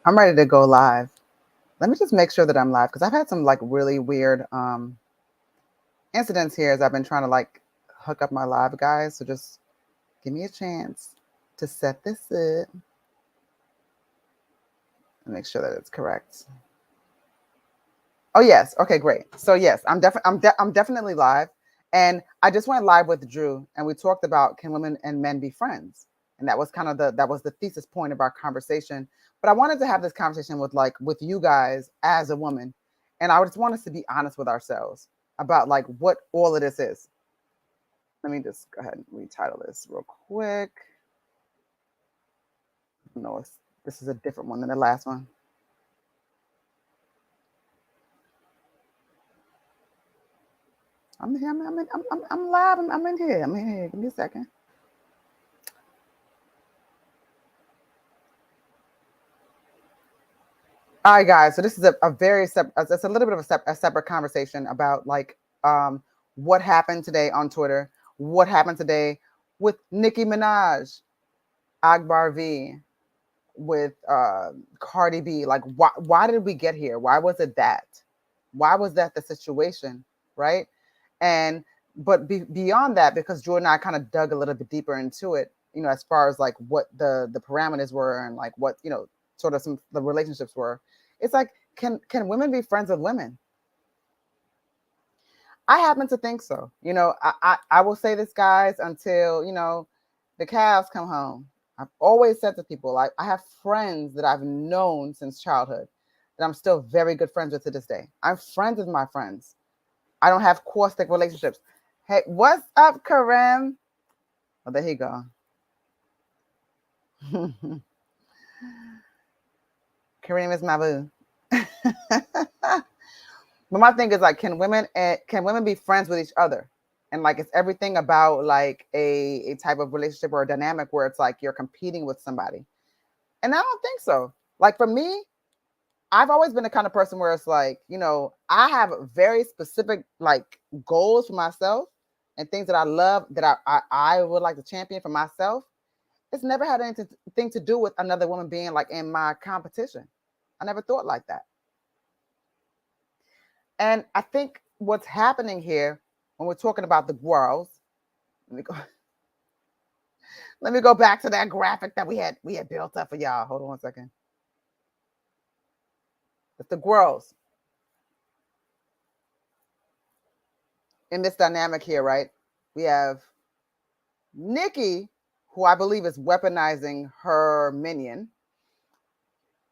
I'm ready to go live. Let me just make sure that I'm live because I've had some like really weird incidents here as I've been trying to like hook up my live guys. So just give me a chance to set this up and make sure that it's correct. Oh yes, okay, great. So yes, I'm definitely live, and I just went live with Drew, and we talked about can women and men be friends, and that was kind of the thesis point of our conversation. But I wanted to have this conversation with you guys as a woman, and I just want us to be honest with ourselves about like what all of this is. Let me just go ahead and retitle this real quick. No, this is a different one than the last one. I'm here. I'm live. I'm in here. I'm in here. Give me a second. All right, guys. So this is a very it's a little bit of a separate conversation about like what happened today on Twitter, what happened today with Nicki Minaj, Akbar V, with Cardi B. Like, why did we get here? Why was it that? Why was that the situation, right? And but beyond that, because Jordan and I kind of dug a little bit deeper into it, you know, as far as like what the parameters were and like what sort of some the relationships were. It's like, can women be friends with women? I happen to think so. You know, I will say this, guys, until the calves come home. I've always said to people, like, I have friends that I've known since childhood that I'm still very good friends with to this day. I'm friends with my friends. I don't have caustic relationships. Hey, what's up, Karim? Oh, there you go. Karim is my boo. But my thing is like, can women be friends with each other? And like, it's everything about like a type of relationship or a dynamic where it's like you're competing with somebody. And I don't think so. Like for me, I've always been the kind of person where it's like, I have very specific like goals for myself and things that I love that I would like to champion for myself. It's never had anything to do with another woman being like in my competition. I never thought like that. And I think what's happening here when we're talking about the girls, let me go back to that graphic that we had built up for y'all. Hold on one second. It's the girls in this dynamic here, right? We have Nicki, who I believe is weaponizing her minion.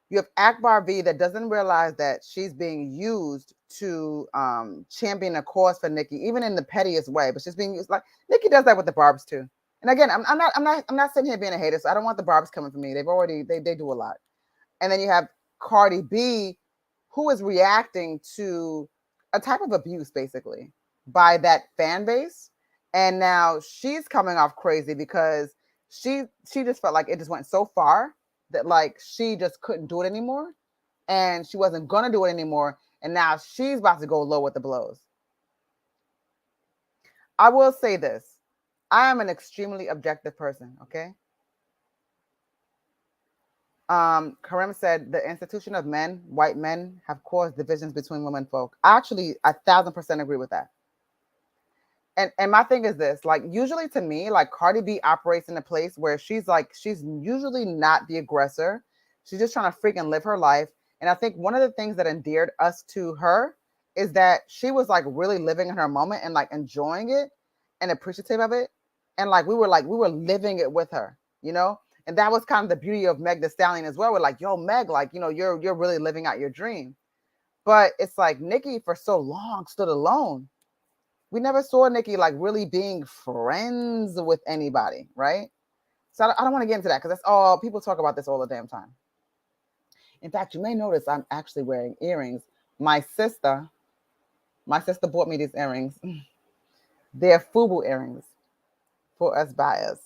You have Akbar V that doesn't realize that she's being used to champion a cause for Nicki, even in the pettiest way. But she's being used like Nicki does that with the Barbs too. And again, I'm not sitting here being a hater, so I don't want the Barbs coming for me. They do a lot. And then you have Cardi B, who is reacting to a type of abuse basically by that fan base. And now she's coming off crazy because she just felt like it just went so far that like she just couldn't do it anymore and she wasn't gonna do it anymore. And now she's about to go low with the blows. I will say this. I am an extremely objective person, okay? Karim said the institution of men, white men, have caused divisions between women folk. Actually, 1,000% agree with that. And my thing is this, like usually to me, like Cardi B operates in a place where she's usually not the aggressor. She's just trying to freaking live her life. And I think one of the things that endeared us to her is that she was like really living in her moment and like enjoying it and appreciative of it. And like we were living it with her, you know? And that was kind of the beauty of Meg Thee Stallion as well. We're like, yo, Meg, like, you're really living out your dream. But it's like Nicki for so long stood alone. We never saw Nicki like really being friends with anybody, right? So I don't want to get into that because that's all people talk about this all the damn time. In fact, you may notice I'm actually wearing earrings. My sister bought me these earrings. They're FUBU earrings for us buyers.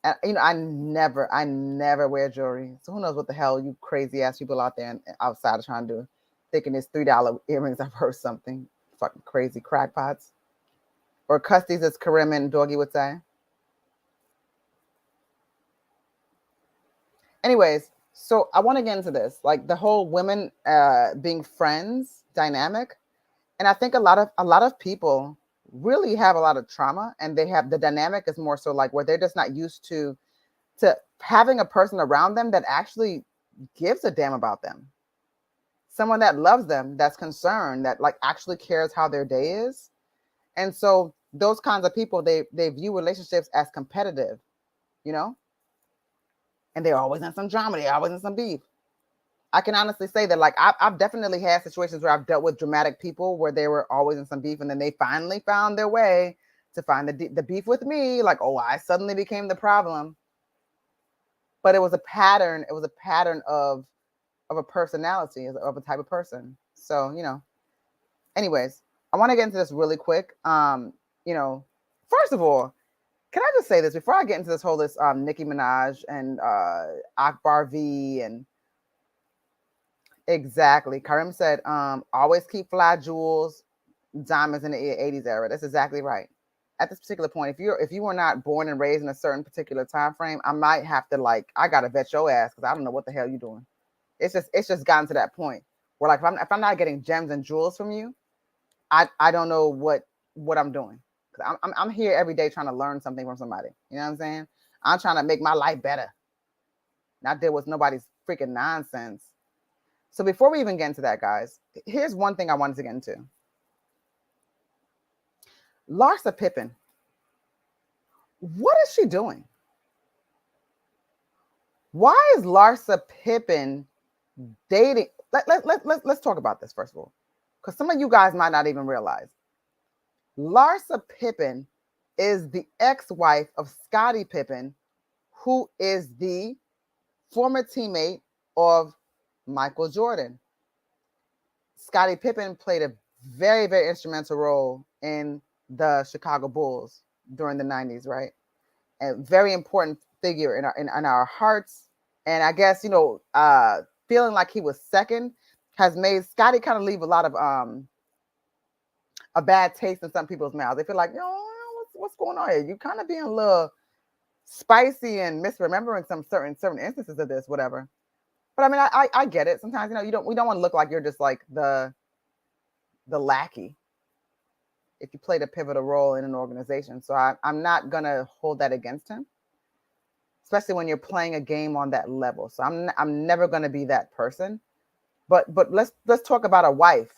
And I never wear jewelry. So who knows what the hell you crazy ass people out there and outside are trying to do, thinking it's $3 earrings are worth something. Fucking crazy crackpots. Or custies, as Karim and Doggy would say. Anyways, So I want to get into this, like the whole women being friends dynamic. And I think a lot of people really have a lot of trauma, and they have the dynamic is more so like where they're just not used to having a person around them that actually gives a damn about them. Someone that loves them, that's concerned, that like actually cares how their day is. And so those kinds of people, they view relationships as competitive, you know, and they're always in some drama, they're always in some beef. I can honestly say that, like, I've definitely had situations where I've dealt with dramatic people where they were always in some beef, and then they finally found their way to find the beef with me. Like, oh, I suddenly became the problem. But it was a pattern. It was a pattern of a personality, of a type of person. So, anyways, I want to get into this really quick. First of all, can I just say this before I get into this Nicki Minaj and Akbar V and exactly. Karim said, always keep fly jewels, diamonds in the 80s era. That's exactly right. At this particular point, if you were not born and raised in a certain particular time frame, I might have to I gotta vet your ass because I don't know what the hell you're doing. It's just gotten to that point where like if I'm not getting gems and jewels from you, I don't know what I'm doing. Cause I'm here every day trying to learn something from somebody. You know what I'm saying? I'm trying to make my life better, not deal with nobody's freaking nonsense. So before we even get into that, guys, here's one thing I wanted to get into. Larsa Pippen. What is she doing? Why is Larsa Pippen dating? Let's talk about this first of all, because some of you guys might not even realize. Larsa Pippen is the ex-wife of Scottie Pippen, who is the former teammate of Michael Jordan. Scottie Pippen played a very, very instrumental role in the Chicago Bulls during the 90s, right? A very important figure in our hearts. And I guess, feeling like he was second has made Scottie kind of leave a lot of a bad taste in some people's mouths. They feel like, what's going on here? You kind of being a little spicy and misremembering some certain instances of this, whatever. But I mean, I get it. Sometimes, we don't want to look like you're just like the lackey if you played a pivotal role in an organization. So I'm not gonna hold that against him, especially when you're playing a game on that level. So I'm never gonna be that person. But let's talk about a wife,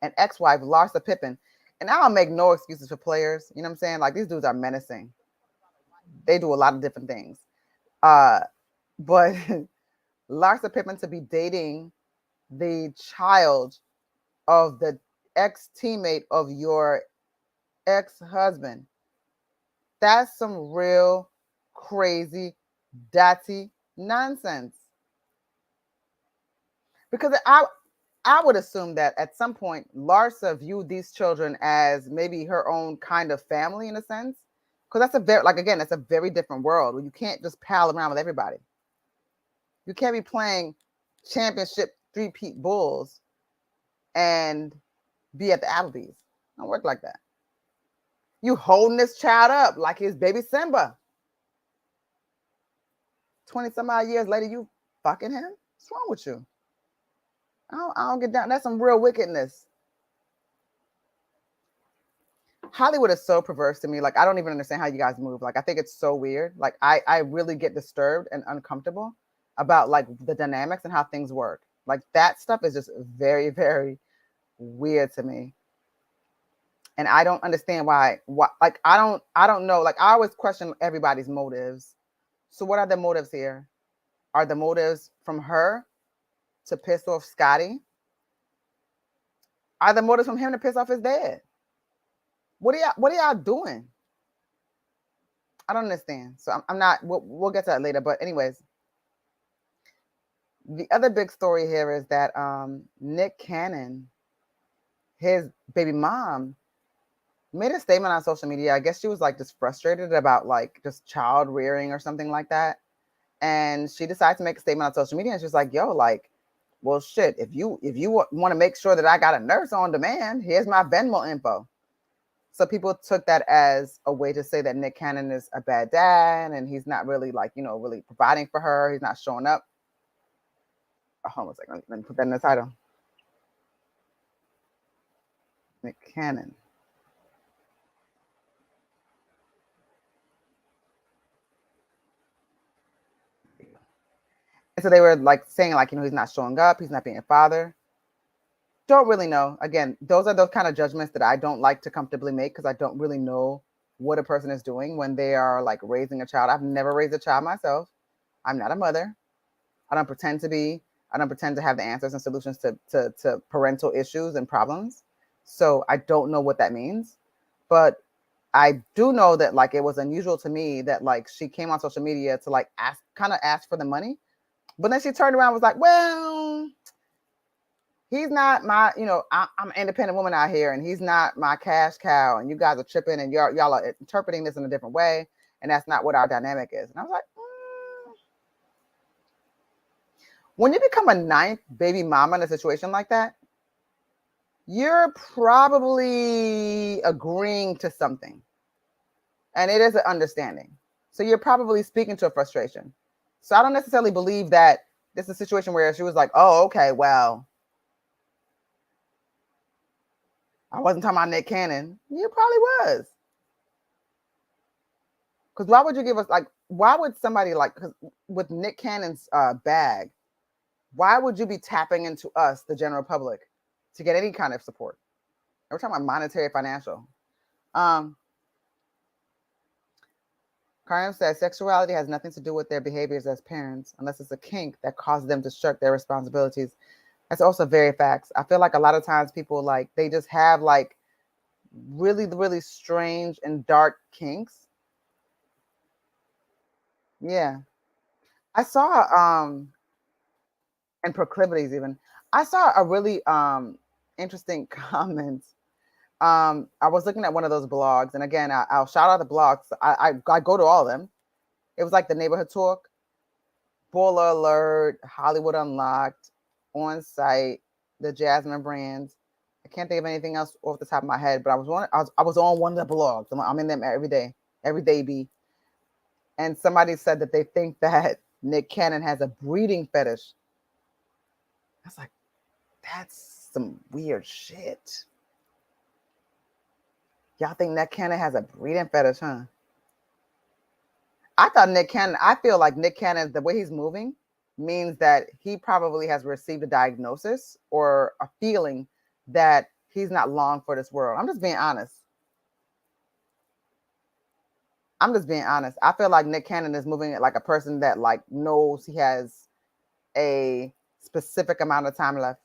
an ex-wife, Larsa Pippen. And I don't make no excuses for players. You know what I'm saying? Like, these dudes are menacing. They do a lot of different things. But Larsa Pippen to be dating the child of the ex-teammate of your ex-husband, that's some real crazy datty nonsense. Because I would assume that at some point Larsa viewed these children as maybe her own kind of family in a sense, because that's that's a very different world where you can't just pal around with everybody. You can't be playing championship three-peat Bulls and be at the Applebee's. Don't work like that. You holding this child up like his baby Simba. 20 some odd years later, you fucking him? What's wrong with you? I don't get down. That's some real wickedness. Hollywood is so perverse to me. Like, I don't even understand how you guys move. Like, I think it's so weird. Like, I really get disturbed and uncomfortable about like the dynamics and how things work. Like, that stuff is just very, very weird to me. And I don't understand why like I don't know. Like, I always question everybody's motives. So what are the motives here? Are the motives from her to piss off Scottie? Are the motives from him to piss off his dad? What are y'all doing? I don't understand. So I'm not. We'll get to that later. But anyways, the other big story here is that Nick Cannon, his baby mom, made a statement on social media. I guess she was like just frustrated about like just child rearing or something like that. And she decided to make a statement on social media. And she's like, yo, like, well, shit, if you want to make sure that I got a nurse on demand, here's my Venmo info. So people took that as a way to say that Nick Cannon is a bad dad and he's not really like, really providing for her. He's not showing up. Oh, hold on a second. Let me put that in the title. Nick Cannon. And so they were like saying like, he's not showing up. He's not being a father. Don't really know. Again, those are those kind of judgments that I don't like to comfortably make because I don't really know what a person is doing when they are like raising a child. I've never raised a child myself. I'm not a mother. I don't pretend to be. I don't pretend to have the answers and solutions to parental issues and problems. So I don't know what that means. But I do know that like it was unusual to me that like she came on social media to like ask for the money. But then she turned around and was like, well, he's not my, I'm an independent woman out here and he's not my cash cow. And you guys are tripping and y'all are interpreting this in a different way. And that's not what our dynamic is. And I was like, when you become a ninth baby mama in a situation like that, you're probably agreeing to something. And it is an understanding. So you're probably speaking to a frustration. So I don't necessarily believe that this is a situation where she was like, oh, okay, well, I wasn't talking about Nick Cannon. You probably was. Because why would you give us, like, why would somebody like, because with Nick Cannon's bag, why would you be tapping into us, the general public, to get any kind of support? We're talking about monetary, financial. Karim says sexuality has nothing to do with their behaviors as parents, unless it's a kink that causes them to shirk their responsibilities. That's also very facts. I feel like a lot of times people like they just have like really, really strange and dark kinks. Yeah. I saw and proclivities even. I saw a really interesting comment. I was looking at one of those blogs, and again, I'll shout out the blogs. I go to all of them. It was like the Neighborhood Talk, Spoiler Alert, Hollywood Unlocked, On Site, the Jasmine Brands. I can't think of anything else off the top of my head, but I was on one of the blogs. I'm in them every day be. And somebody said that they think that Nick Cannon has a breeding fetish. I was like, that's some weird shit. Y'all think Nick Cannon has a breeding fetish, huh? I feel like Nick Cannon, the way he's moving, means that he probably has received a diagnosis or a feeling that he's not long for this world. I'm just being honest. I feel like Nick Cannon is moving like a person that like knows he has a specific amount of time left.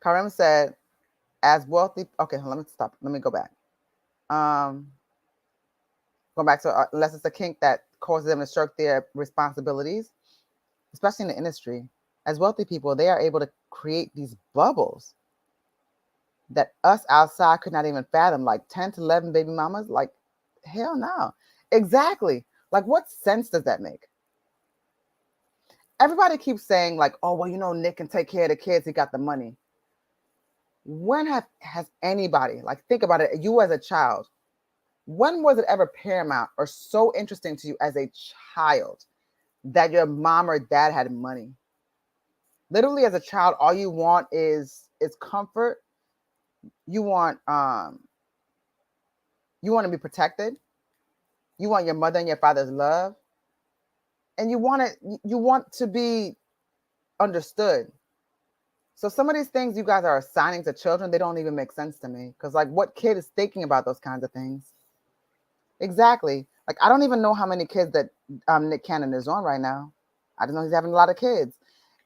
Karim said, as wealthy, okay, let me stop. Let me go back. Going back to unless it's a kink that causes them to shirk their responsibilities, especially in the industry. As wealthy people, they are able to create these bubbles that us outside could not even fathom, like 10 to 11 baby mamas. Like, hell no. Exactly. Like, what sense does that make? Everybody keeps saying, like, oh, well, Nick can take care of the kids. He got the money. When has anybody, like, think about it, you as a child, when was it ever paramount or so interesting to you as a child that your mom or dad had money? Literally, as a child, all you want is comfort. You want to be protected. You want your mother and your father's love, and you want to be understood. So some of these things you guys are assigning to children, they don't even make sense to me. Because like, what kid is thinking about those kinds of things? Exactly. Like, I don't even know how many kids that Nick Cannon is on right now. I just know he's having a lot of kids.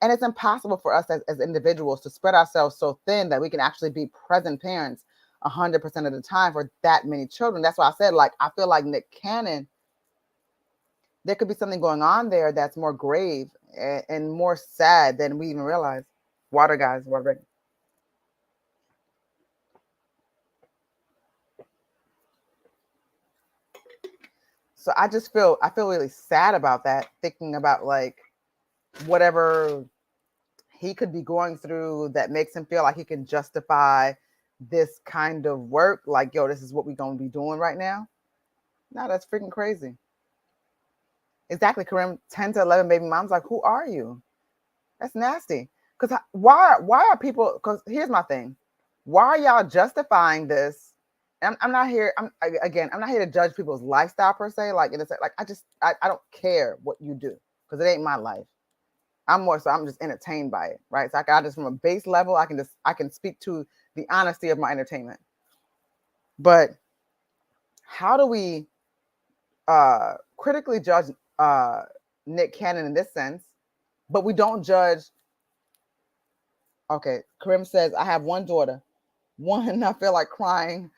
And it's impossible for us as individuals to spread ourselves so thin that we can actually be present parents 100% of the time for that many children. That's why I said, like, I feel like Nick Cannon, there could be something going on there that's more grave and more sad than we even realize. Water, guys, water. So I feel really sad about that, thinking about like whatever he could be going through that makes him feel like he can justify this kind of work. Like, yo, this is what we're going to be doing right now. No, that's freaking crazy. Exactly, Kareem. 10 to 11 baby moms. Like, who are you? That's nasty. Because why are people, because here's my thing. Why are y'all justifying this? And I'm not here, I'm not here to judge people's lifestyle per se. Like, I don't care what you do because it ain't my life. I'm just entertained by it, right? So I just, from a base level, I can speak to the honesty of my entertainment. But how do we critically judge Nick Cannon in this sense, but we don't judge? Okay, Karim says, I have one daughter. One, I feel like crying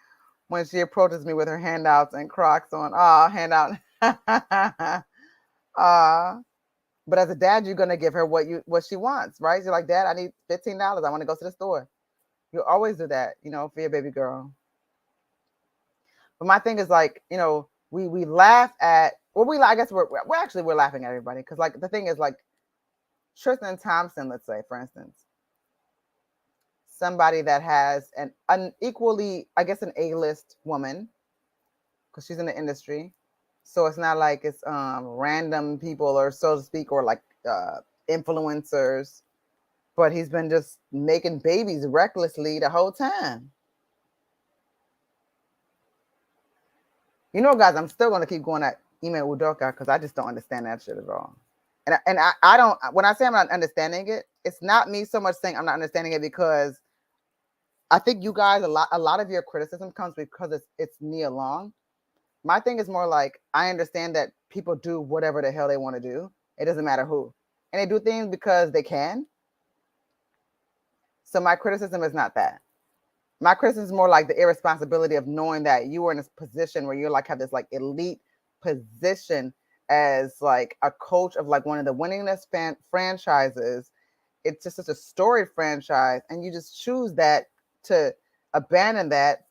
when she approaches me with her handouts and Crocs on. Handout. But as a dad, you're gonna give her what she wants, right? You're like, Dad, I need $15. I want to go to the store. You always do that, for your baby girl. But my thing is, like, we laugh at, I guess we're laughing at everybody, because, like, the thing is, like, Tristan Thompson, let's say, for instance, somebody that has an unequally, I guess, an A-list woman, because she's in the industry. So it's not like it's random people, or so to speak, or like influencers, but he's been just making babies recklessly the whole time. Guys, I'm still going to keep going at Ime Udoka because I just don't understand that shit at all. And I don't, when I say I'm not understanding it, it's not me so much saying I'm not understanding it, because I think you guys, a lot of your criticism comes because it's Nia Long. My thing is more like, I understand that people do whatever the hell they want to do. It doesn't matter who. And they do things because they can. So my criticism is not that. My criticism is more like the irresponsibility of knowing that you were in this position where you're like, have this like elite position as like a coach of like one of the winningest franchises. It's just such a storied franchise. And you just choose that to abandon that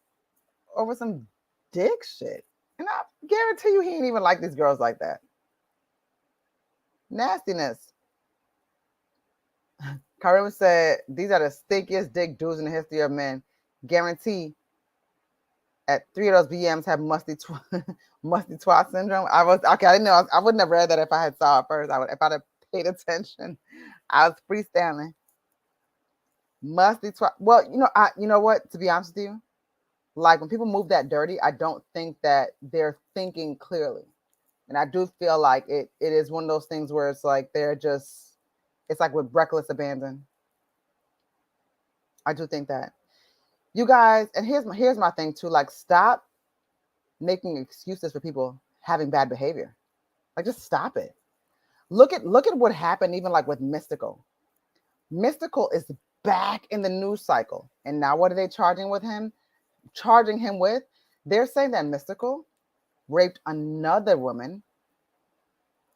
over some dick shit. And I guarantee you he ain't even like these girls like that. Nastiness. Karim said, these are the stinkiest dick dudes in the history of men. Guarantee at 3 of those BMs have musty twat syndrome. I didn't know. I wouldn't have read that if I had saw it first. If I'd have paid attention. I was freestyling. Musty twat. Well, you know what? To be honest with you, like, when people move that dirty, I don't think that they're thinking clearly. And I do feel like it is one of those things where it's like it's like with reckless abandon. I do think that. You guys, and here's my thing too, like, stop making excuses for people having bad behavior. Like, just stop it. Look at what happened even like with Mystical. Mystical is back in the news cycle. And now what are they charging him with? They're saying that Mystical raped another woman,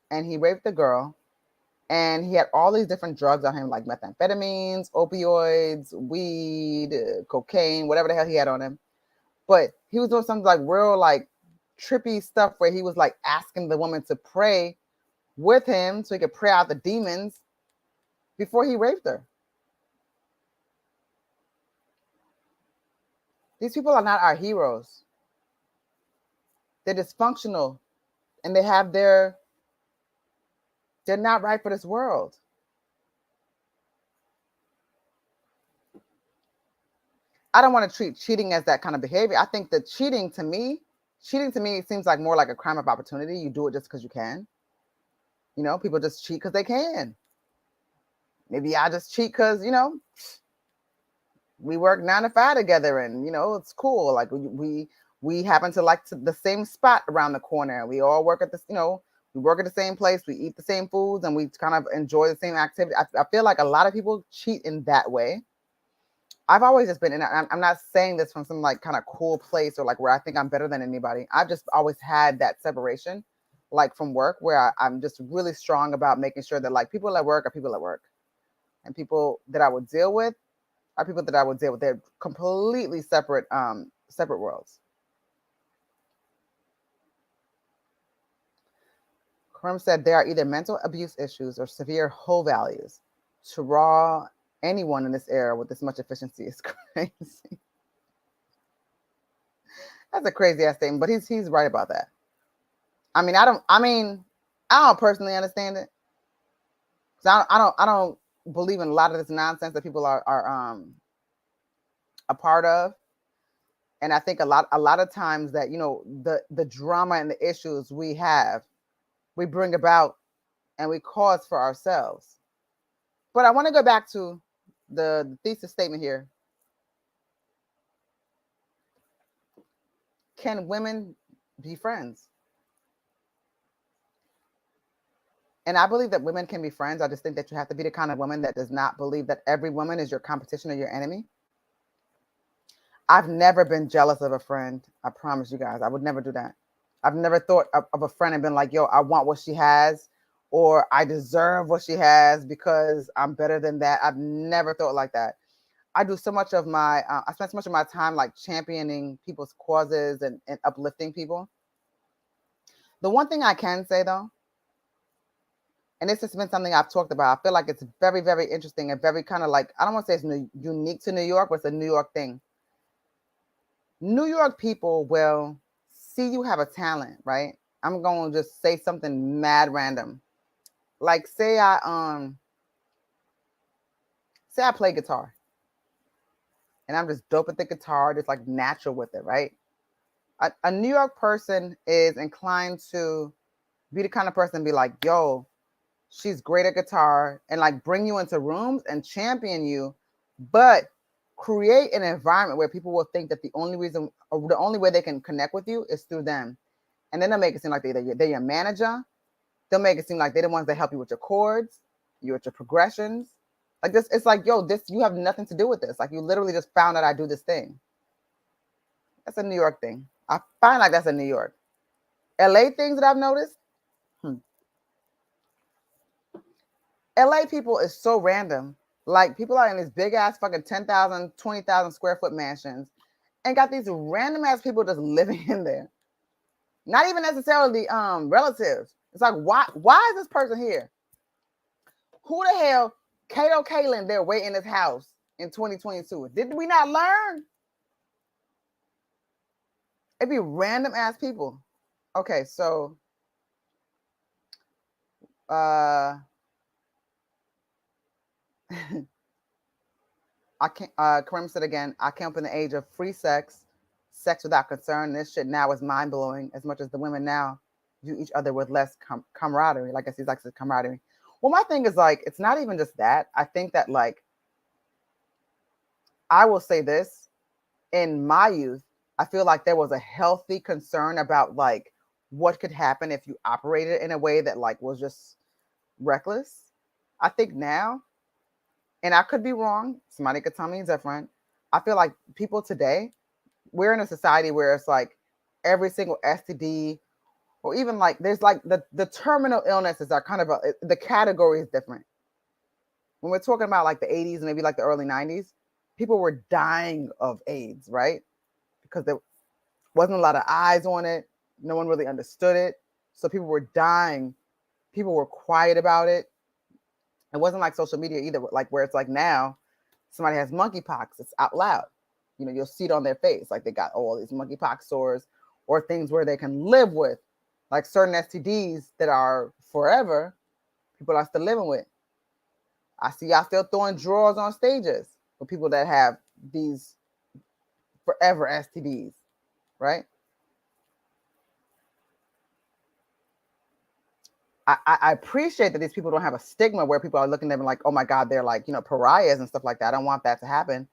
and he raped the girl, and he had all these different drugs on him, like methamphetamines, opioids, weed, cocaine, whatever the hell he had on him. But he was doing something like real like trippy stuff where he was like asking the woman to pray with him so he could pray out the demons before he raped her. These people are not our heroes. They're dysfunctional, and they're not right for this world. I don't want to treat cheating as that kind of behavior. I think that cheating to me seems like more like a crime of opportunity. You do it just because you can. People just cheat because they can. Maybe I just cheat because, we work 9 to 5 together, and, it's cool. Like, we happen to like the same spot around the corner. We all work at this, we work at the same place. We eat the same foods, and we kind of enjoy the same activity. I feel like a lot of people cheat in that way. I've always just been, and I'm not saying this from some like kind of cool place or like where I think I'm better than anybody. I've just always had that separation, like from work, where I'm just really strong about making sure that like people at work are people at work, and people that I would deal with are people that I would deal with. They're completely separate worlds. Karim said there are either mental abuse issues or severe whole values. To raw anyone in this era with this much efficiency is crazy. That's a crazy ass statement, but he's right about that. I don't personally understand it. Cause I don't believe in a lot of this nonsense that people are a part of. And I think a lot of times that, you know, the drama and the issues we have, we bring about and we cause for ourselves. But I want to go back to the thesis statement here. Can women be friends? And I believe that women can be friends. I just think that you have to be the kind of woman that does not believe that every woman is your competition or your enemy. I've never been jealous of a friend. I promise you guys, I would never do that. I've never thought of a friend and been like, yo, I want what she has, or I deserve what she has because I'm better than that. I've never thought like that. I do so much of my, I spend so much of my time like championing people's causes and uplifting people. The one thing I can say though, and this has been something I've talked about, I feel like it's very, very interesting and very kind of like, I don't want to say it's unique to New York, but it's a New York thing. New York people will see you have a talent, right? I'm going to just say something mad random. Like say I play guitar and I'm just dope at the guitar, just like natural with it, right? A New York person is inclined to be the kind of person be like, yo, she's great at guitar, and like bring you into rooms and champion you, but create an environment where people will think that the only reason or the only way they can connect with you is through them. And then they'll make it seem like they're your manager. They'll make it seem like they're the ones that help you with your chords, you with your progressions. Like this, it's like, yo, this, you have nothing to do with this. Like you literally just found out I do this thing. That's a New York thing. I find like that's a New York. LA things that I've noticed. LA people is so random. Like people are in these big ass fucking 10,000, 20,000 square foot mansions and got these random ass people just living in there. Not even necessarily relatives. It's like, why is this person here? Who the hell Kato Kaelin there waiting in this house in 2022? Did we not learn? It'd be random ass people. Okay, so I can't Kareem said again, I came up in the age of free sex, sex without concern. This shit now is mind-blowing as much as the women now view each other with less camaraderie. Like I see, like camaraderie. Well, my thing is like, it's not even just that. I think that like, I will say this, in my youth, I feel like there was a healthy concern about like what could happen if you operated in a way that like was just reckless. I think now, and I could be wrong, somebody could tell me different. I feel like people today, we're in a society where it's like every single STD, or even like there's like the terminal illnesses are kind of the category is different. When we're talking about like the 80s, maybe like the early 90s, people were dying of AIDS, right? Because there wasn't a lot of eyes on it. No one really understood it. So people were dying. People were quiet about it. It wasn't like social media either, like where it's like now somebody has monkeypox, it's out loud. You know, you'll see it on their face. Like they got all these monkeypox sores or things where they can live with, like certain STDs that are forever, people are still living with. I see y'all still throwing drawers on stages with people that have these forever STDs, right? I appreciate that these people don't have a stigma where people are looking at them like, oh my God, they're like, you know, pariahs and stuff like that. I don't want that to happen.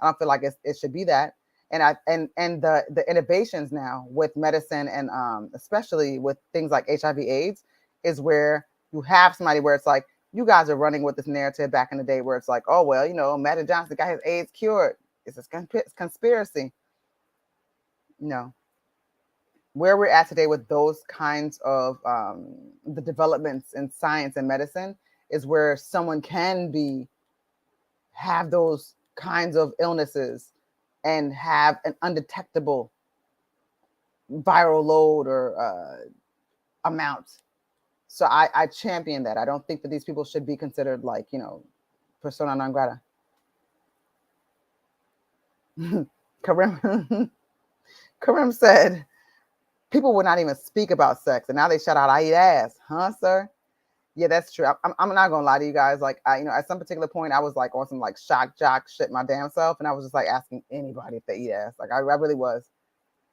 I don't feel like it should be that. And the innovations now with medicine and especially with things like HIV/AIDS is where you have somebody where it's like, you guys are running with this narrative back in the day where it's like, oh, well, you know, Magic Johnson got his AIDS cured. It's a conspiracy. No. Where we're at today with those kinds of the developments in science and medicine is where someone can have those kinds of illnesses and have an undetectable viral load or amount. So I champion that. I don't think that these people should be considered like, you know, persona non grata. Karim, Karim said people would not even speak about sex, and now they shout out, "I eat ass," huh, sir? Yeah, that's true. I'm not gonna lie to you guys. Like, at some particular point, I was like on some like shock jock shit my damn self, and I was just like asking anybody if they eat ass. Like, I really was,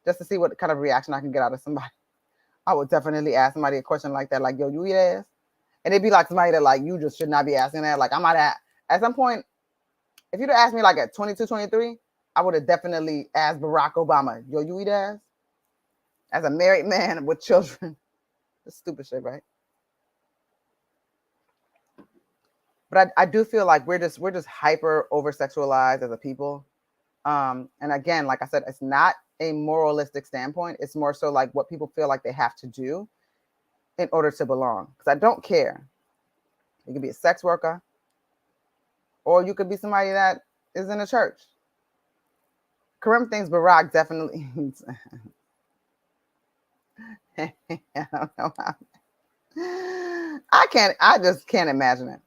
just to see what kind of reaction I can get out of somebody. I would definitely ask somebody a question like that, like, "Yo, you eat ass?" And it'd be like somebody that like you just should not be asking that. Like, I might at some point, if you'd have asked me like at 22, 23, I would have definitely asked Barack Obama, "Yo, you eat ass?" As a married man with children. That's stupid shit, right? But I do feel like we're just hyper over sexualized as a people. And again, like I said, it's not a moralistic standpoint. It's more so like what people feel like they have to do in order to belong. Because I don't care. You could be a sex worker, or you could be somebody that is in a church. Karim thinks Barack definitely. I don't know how. I just can't imagine it.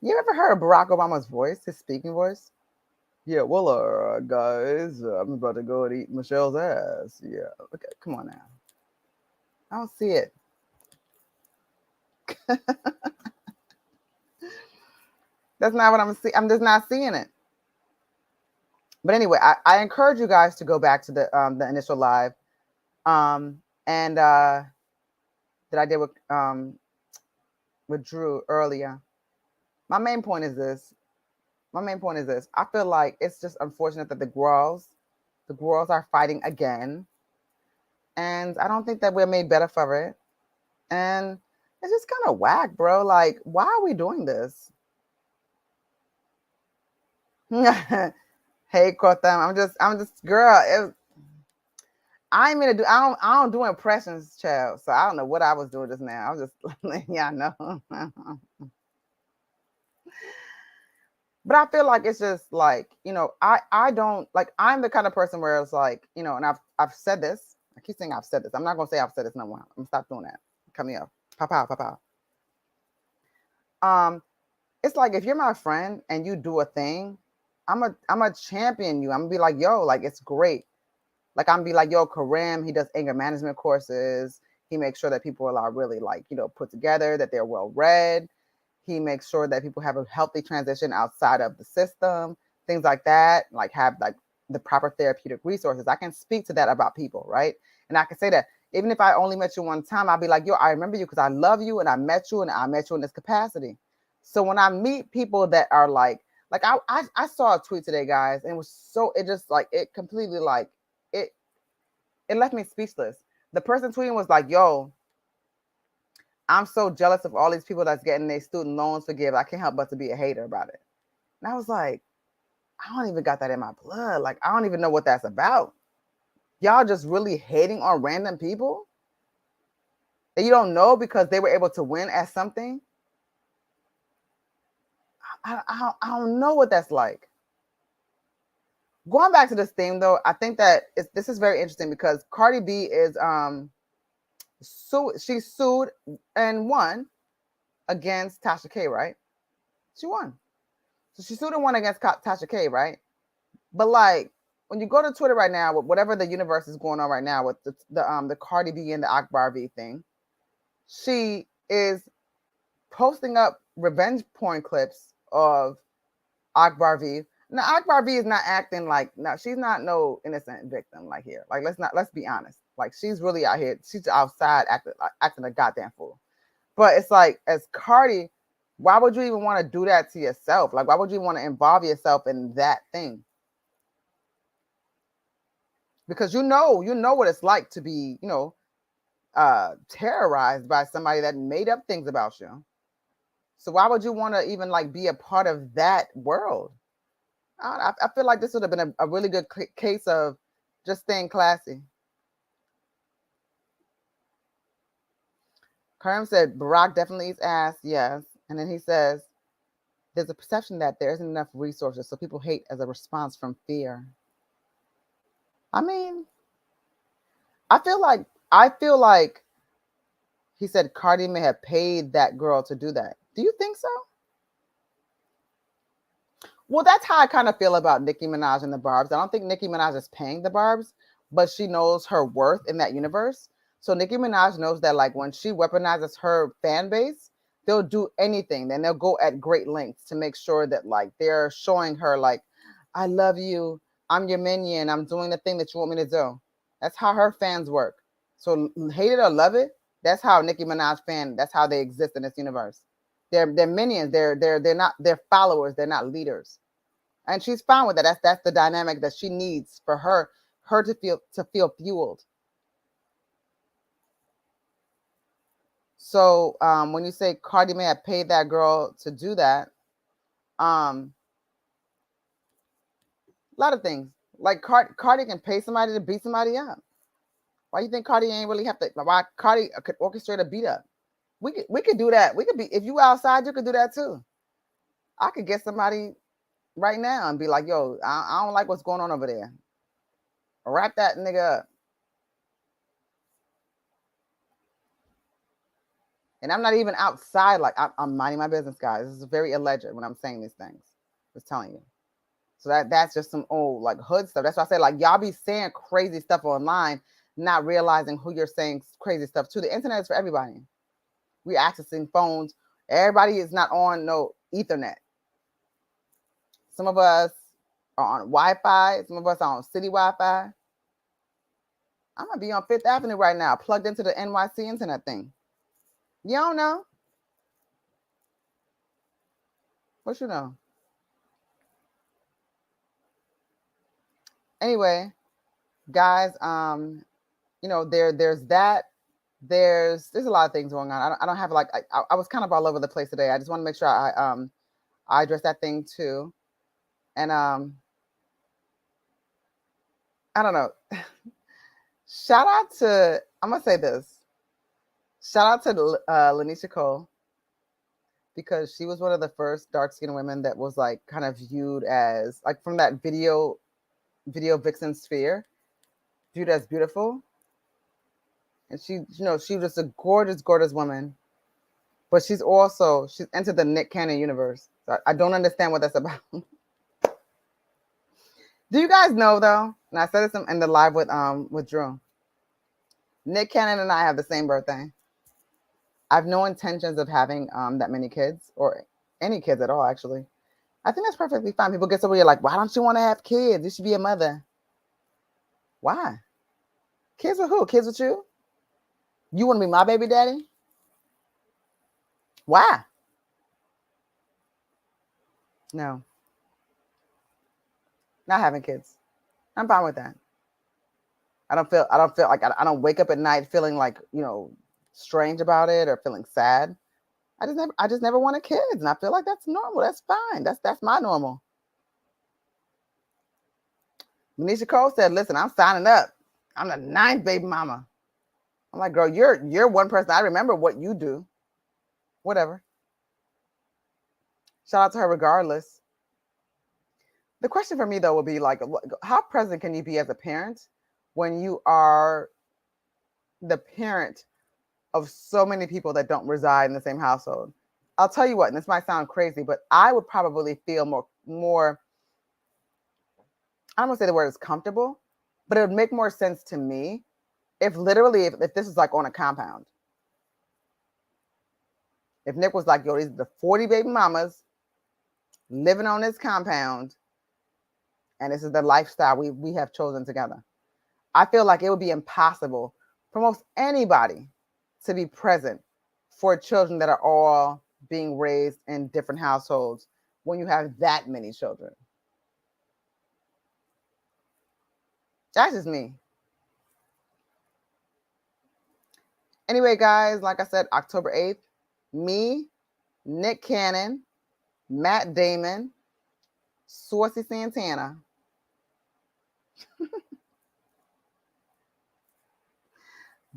You ever heard Barack Obama's voice, his speaking voice? Yeah, well, guys, I'm about to go and eat Michelle's ass. Yeah, okay, come on now. I don't see it. That's not what I'm seeing. I'm just not seeing it. But anyway, I encourage you guys to go back to the initial live, and that I did with Drew earlier. My main point is this. I feel like it's just unfortunate that the girls are fighting again, and I don't think that we're made better for it. And it's just kind of whack, bro. Like, why are we doing this? Hey, Kotham, I'm just, girl. I ain't gonna do. I don't do impressions, child. So I don't know what I was doing just now. I was just letting y'all know. But I feel like it's just like, I don't like. I'm the kind of person where it's like, and I've said this. I keep saying I've said this. I'm not gonna say I've said this no more. I'm gonna stop doing that. Cut me off. Pop out. It's like if you're my friend and you do a thing, I'm a champion you. I'm gonna be like, yo, like it's great. Like I'm be like, yo, Karim, he does anger management courses. He makes sure that people are really like, put together, that they're well read. He makes sure that people have a healthy transition outside of the system, things like that, like have like the proper therapeutic resources. I can speak to that about people, right? And I can say that even if I only met you one time, I'll be like, yo, I remember you because I love you and I met you in this capacity. So when I meet people that are like I saw a tweet today, guys, and it just like it completely like it left me speechless. The person tweeting was like, yo, I'm so jealous of all these people that's getting their student loans forgiven. I can't help but to be a hater about it. And I was like, I don't even got that in my blood. Like, I don't even know what that's about. Y'all just really hating on random people that you don't know because they were able to win at something. I don't know what that's like. Going back to this theme, though, I think that this is very interesting because Cardi B is she sued and won against Tasha K, right? She won. So she sued and won against Tasha K, right? But like when you go to Twitter right now, with whatever the universe is going on right now with the Cardi B and the Akbar V thing, she is posting up revenge porn clips of Akbar V. Now Akbar V is not acting like she's not no innocent victim like here. Like let's be honest. Like she's really out here. She's outside acting a goddamn fool. But it's like as Cardi, why would you even want to do that to yourself? Like why would you want to involve yourself in that thing? Because you know what it's like to be, terrorized by somebody that made up things about you. So why would you want to even like be a part of that world? I feel like this would have been a really good case of just staying classy. Karim said Barack definitely eats ass, yes. And then he says there's a perception that there isn't enough resources, so people hate as a response from fear. I mean, I feel like he said Cardi may have paid that girl to do that. Do you think so? Well, that's how I kind of feel about Nicki Minaj and the Barbs. I don't think Nicki Minaj is paying the Barbs, but she knows her worth in that universe. So Nicki Minaj knows that, like, when she weaponizes her fan base, they'll do anything. Then they'll go at great lengths to make sure that, like, they're showing her, like, I love you. I'm your minion. I'm doing the thing that you want me to do. That's how her fans work. So hate it or love it, that's how Nicki Minaj fan. That's how they exist in this universe. They're minions. They're not. They're followers. They're not leaders, and she's fine with that. That's the dynamic that she needs for her to feel fueled. So when you say Cardi may have paid that girl to do that, a lot of things. Like Cardi can pay somebody to beat somebody up. Why you think Cardi ain't really have to? Why Cardi could orchestrate a beat up? We could do that. We could be, if you outside, you could do that too. I could get somebody right now and be like, yo, I don't like what's going on over there. Wrap that nigga up. And I'm not even outside. Like, I'm minding my business, guys. This is very alleged when I'm saying these things. Just telling you. So that's just some old, like, hood stuff. That's why I say, like, y'all be saying crazy stuff online, not realizing who you're saying crazy stuff to. The internet is for everybody. We're accessing phones. Everybody is not on no Ethernet. Some of us are on Wi-Fi. Some of us are on city Wi-Fi. I'm gonna be on Fifth Avenue right now, plugged into the NYC internet thing. You don't know? What you know? Anyway, guys, there's that. There's a lot of things going on. I don't have, like, I was kind of all over the place today. I just want to make sure I address that thing too. And I don't know. Shout out to, I'm gonna say this. Shout out to Lanisha Cole, because she was one of the first dark skinned women that was, like, kind of viewed as, like, from that video vixen sphere, viewed as beautiful. And she was just a gorgeous, gorgeous woman. But she's entered the Nick Cannon universe. So I don't understand what that's about. Do you guys know, though? And I said this in the live with Drew. Nick Cannon and I have the same birthday. I have no intentions of having that many kids, or any kids at all, actually. I think that's perfectly fine. People get so weird, like, why don't you want to have kids? You should be a mother. Why? Kids with who? Kids with you? You want to be my baby daddy? Why? No. Not having kids. I'm fine with that. I don't feel like, I don't wake up at night feeling like, strange about it or feeling sad. I just never wanted kids, and I feel like that's normal. That's fine. That's my normal. Manisha Cole said, "Listen, I'm signing up. I'm the 9th baby mama." I'm like, "Girl, you're one person. I remember what you do. Whatever." Shout out to her regardless. The question for me, though, would be, like, how present can you be as a parent when you are the parent of so many people that don't reside in the same household? I'll tell you what, and this might sound crazy, but I would probably feel more. I don't want to say the word is comfortable, but it would make more sense to me if literally, if this is like on a compound. If Nick was like, yo, these are the 40 baby mamas living on this compound, and this is the lifestyle we have chosen together. I feel like it would be impossible for most anybody to be present for children that are all being raised in different households when you have that many children. That's just me. Anyway, guys, like I said, October 8th, me, Nick Cannon, Matt Damon, Saucy Santana.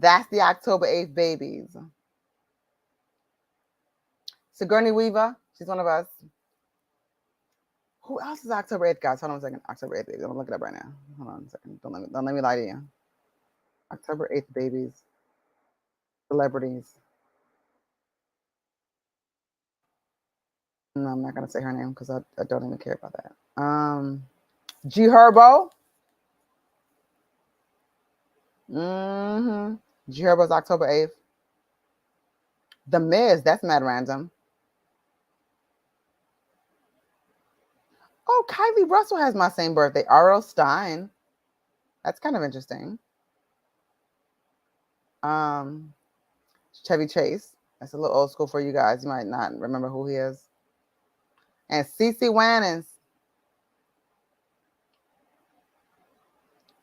That's the October 8th babies. Sigourney Weaver, she's one of us. Who else is October 8th, guys? Hold on a second. October 8th babies. I'm gonna look it up right now. Hold on a second. Don't let me lie to you. October 8th babies. Celebrities. No, I'm not gonna say her name because I don't even care about that. G Herbo. G Herbo's October 8th. The Miz, that's mad random. Oh, Kylie Russell has my same birthday. R.L. Stein. That's kind of interesting. Chevy Chase. That's a little old school for you guys. You might not remember who he is. And CeCe Winans.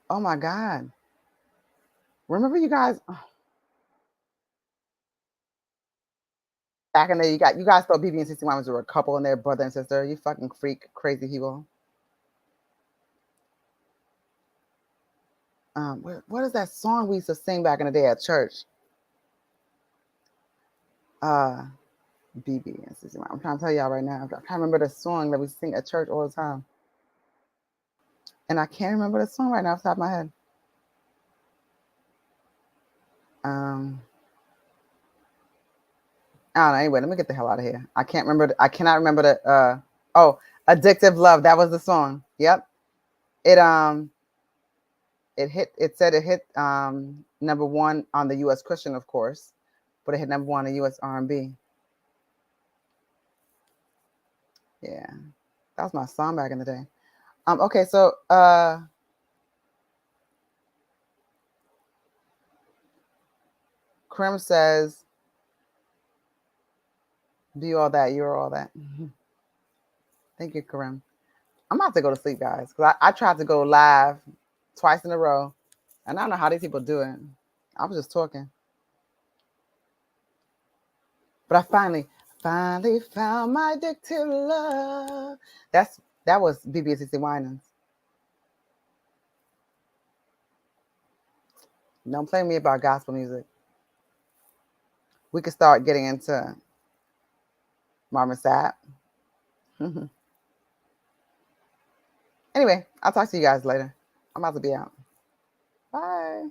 Oh my God. Remember you guys? Back in the day, you guys thought BB and CeCe Winans were a couple and they're brother and sister. You fucking freak, crazy people. What is that song we used to sing back in the day at church? BB and CeCe Winans. I'm trying to tell y'all right now. I can't remember the song that we sing at church all the time. And I can't remember the song right now off the top of my head. I don't know. Anyway, let me get the hell out of here. I cannot remember the Addictive Love. That was the song. Yep. It hit number one on the US Christian, of course, but it hit number one on the US R&B. Yeah. That was my song back in the day. Okay, so Krim says, be all that, you're all that. Thank you, Karim. I'm about to go to sleep, guys, because I tried to go live twice in a row, and I don't know how these people do it. I was just talking. But I finally found my addictive love. That was BB and CeCe Winans. Don't play me about gospel music. We could start getting into Marvin Sapp. Anyway, I'll talk to you guys later. I'm about to be out. Bye.